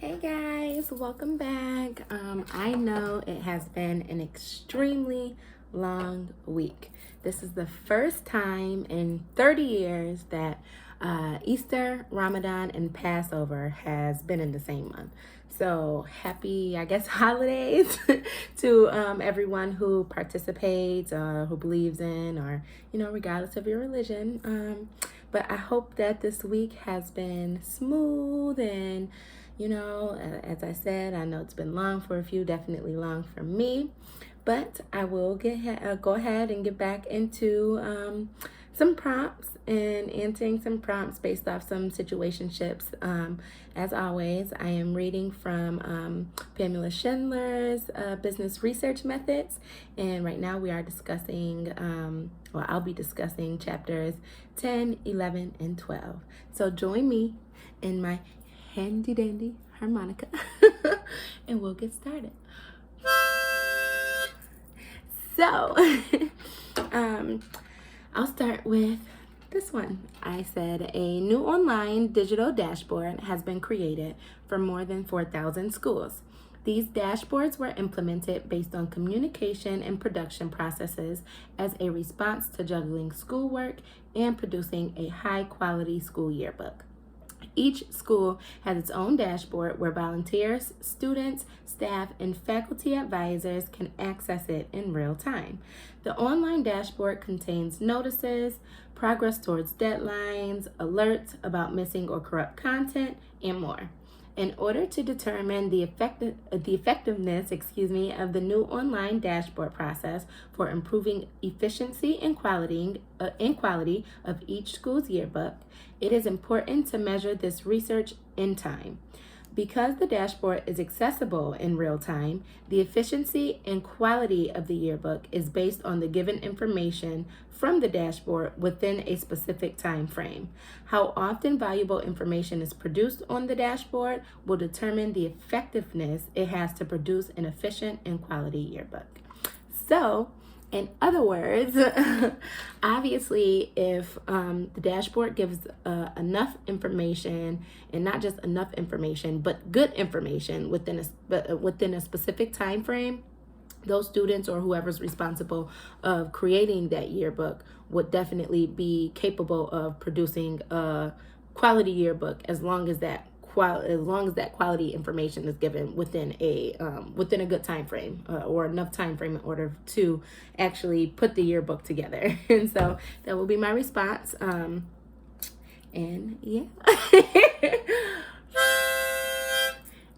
Hey guys, welcome back. I know it has been an extremely long week. This is the first time in 30 years that Easter, Ramadan, and Passover has been in the same month. So happy, I guess, holidays to everyone who participates, who believes in, or, regardless of your religion. But I hope that this week has been smooth and as I said, I know it's been long for a few, definitely long for me, but I will go ahead and get back into some prompts and answering some prompts based off some situationships. As always, I am reading from Pamela Schindler's Business Research Methods, and right now we are discussing, I'll be discussing chapters 10, 11, and 12. So join me in my handy dandy harmonica and we'll get started. So I'll start with this one. I said a new online digital dashboard has been created for more than 4,000 schools. These dashboards were implemented based on communication and production processes as a response to juggling schoolwork and producing a high-quality school yearbook. Each school has its own dashboard where volunteers, students, staff, and faculty advisors can access it in real time. The online dashboard contains notices, progress towards deadlines, alerts about missing or corrupt content, and more. In order to determine the effectiveness of the new online dashboard process for improving efficiency and quality of each school's yearbook, it is important to measure this research in time. Because the dashboard is accessible in real time, the efficiency and quality of the yearbook is based on the given information from the dashboard within a specific time frame. How often valuable information is produced on the dashboard will determine the effectiveness it has to produce an efficient and quality yearbook. So, in other words, obviously, if the dashboard gives enough information, and not just enough information, but good information within a specific time frame, those students or whoever's responsible of creating that yearbook would definitely be capable of producing a quality yearbook as long as that quality information is given within a good time frame or enough time frame in order to actually put the yearbook together. And so that will be my response. And yeah.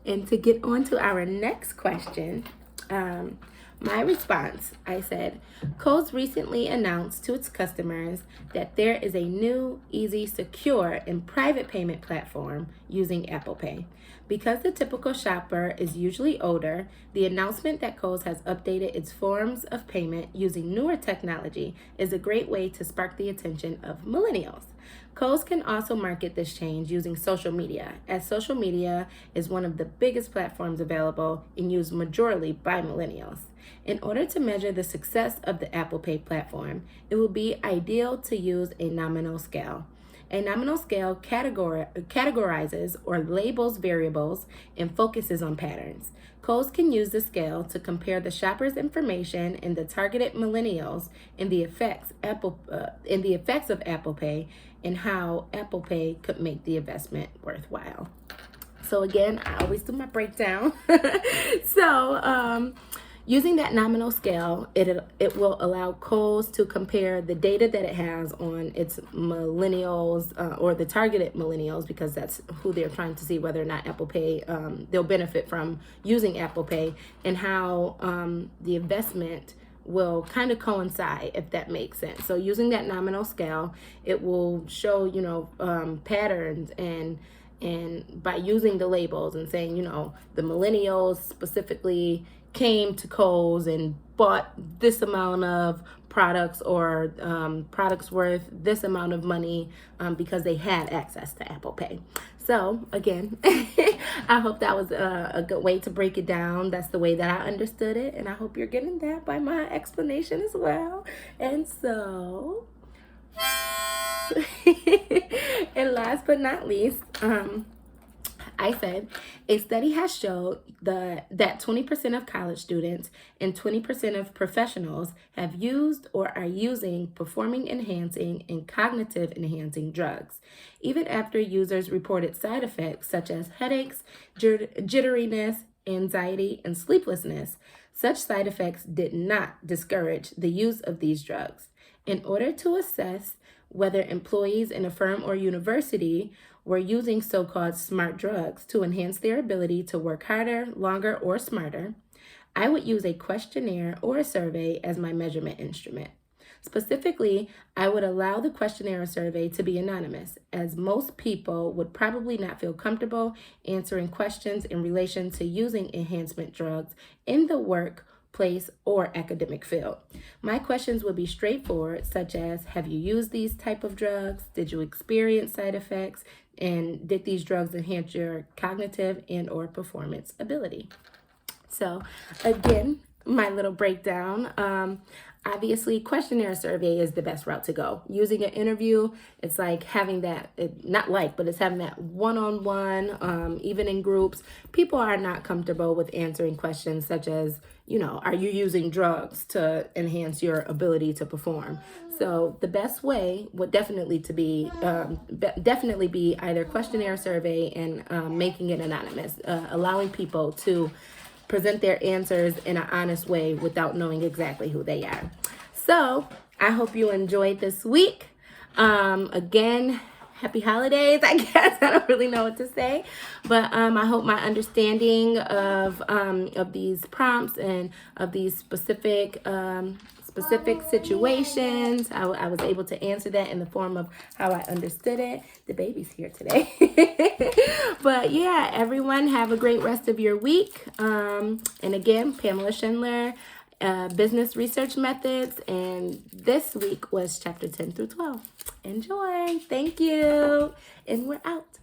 And to get on to our next question, my response, I said, Kohl's recently announced to its customers that there is a new, easy, secure, and private payment platform using Apple Pay. Because the typical shopper is usually older, the announcement that Kohl's has updated its forms of payment using newer technology is a great way to spark the attention of millennials. Kohl's can also market this change using social media, as social media is one of the biggest platforms available and used majorly by millennials. In order to measure the success of the Apple Pay platform, it will be ideal to use a nominal scale. A nominal scale categorizes or labels variables and focuses on patterns. Kohl's can use the scale to compare the shopper's information and the targeted millennials and the effects of Apple Pay and how Apple Pay could make the investment worthwhile. So again, I always do my breakdown. Using that nominal scale, it will allow Kohl's to compare the data that it has on its millennials or the targeted millennials, because that's who they're trying to see whether or not Apple Pay, they'll benefit from using Apple Pay, and how the investment will kind of coincide, if that makes sense. So using that nominal scale, it will show, patterns, and by using the labels and saying, the millennials specifically came to Kohl's and bought this amount of products or products worth this amount of money because they had access to Apple Pay. So again, I hope that was a good way to break it down. That's the way that I understood it, and I hope you're getting that by my explanation as well. And so, and last but not least, I said, a study has showed that 20% of college students and 20% of professionals have used or are using performing enhancing and cognitive enhancing drugs, even after users reported side effects such as headaches, jitteriness, anxiety, and sleeplessness. Such side effects did not discourage the use of these drugs. In order to assess whether employees in a firm or university were using so-called smart drugs to enhance their ability to work harder, longer, or smarter, I would use a questionnaire or a survey as my measurement instrument. Specifically, I would allow the questionnaire or survey to be anonymous, as most people would probably not feel comfortable answering questions in relation to using enhancement drugs in the workplace or academic field. My questions would be straightforward, such as, have you used these type of drugs? Did you experience side effects? And did these drugs enhance your cognitive and or performance ability? So again, my little breakdown. Obviously, questionnaire survey is the best route to go. Using an interview, it's like having that, but it's having that one-on-one, even in groups. People are not comfortable with answering questions such as, are you using drugs to enhance your ability to perform? So the best way would definitely be either questionnaire survey and making it anonymous, allowing people to present their answers in an honest way without knowing exactly who they are. So I hope you enjoyed this week. Again, happy holidays, I guess. I don't really know what to say, but I hope my understanding of these prompts and of these specific situations, I was able to answer that in the form of how I understood it. The baby's here today. But yeah, everyone have a great rest of your week. And again, Pamela Schindler, Business Research Methods. And this week was chapter 10 through 12. Enjoy. Thank you. And we're out.